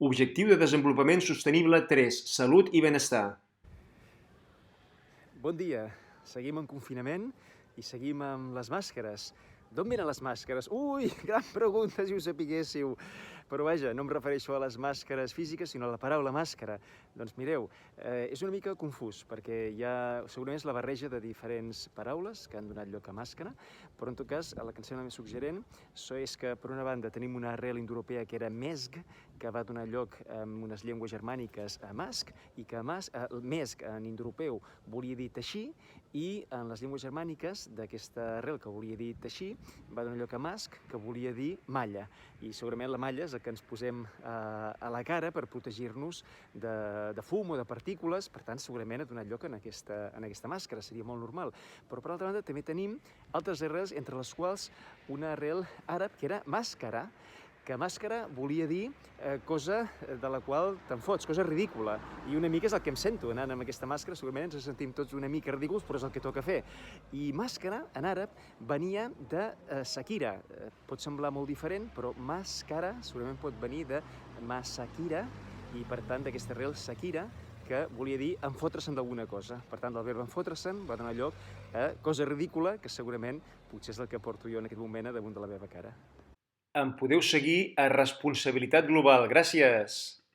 Objectiu de Desenvolupament Sostenible 3: Salut i benestar. Bon dia. Seguim en confinament i seguim amb les màscares. D'on venen les màscares? Ui, gran pregunta, si ho sapiguéssiu. Però vaja, no em refereixo a les màscares físiques, sinó a la paraula màscara. Doncs mireu, és una mica confús, perquè hi ha segurament és la barreja de diferents paraules que han donat lloc a màscara, però en tot cas, la que em sembla més suggerent és que, per una banda, tenim una arrel indoeuropea que era mesg, que va donar lloc en unes llengües germàniques a masc, i que mesg en indoeuropeu volia dir teixir, i en les llengües germàniques d'aquesta arrel que volia dir teixir va donar lloc a masc, que volia dir malla. I segurament la malla és el que ens posem a la cara per protegir-nos de fum o de partícules, per tant segurament ha donat lloc en aquesta màscara, seria molt normal. Però per altra banda també tenim altres arrels, entre les quals una arrel àrab que era màscara, que màscara volia dir cosa de la qual te'n fots, cosa ridícula. I una mica és el que em sento anant amb aquesta màscara, segurament ens sentim tots una mica ridículs, però és el que toca fer. I màscara, en àrab, venia de sakira. Pot semblar molt diferent, però màscara segurament pot venir de masakira, i per tant d'aquesta arrel sakira, que volia dir enfotre-se'n d'alguna cosa. Per tant, del verb enfotre-se'n va donar lloc a cosa ridícula, que segurament potser és el que porto jo en aquest moment a damunt de la meva cara. Em podeu seguir a Responsabilitat Global. Gràcies!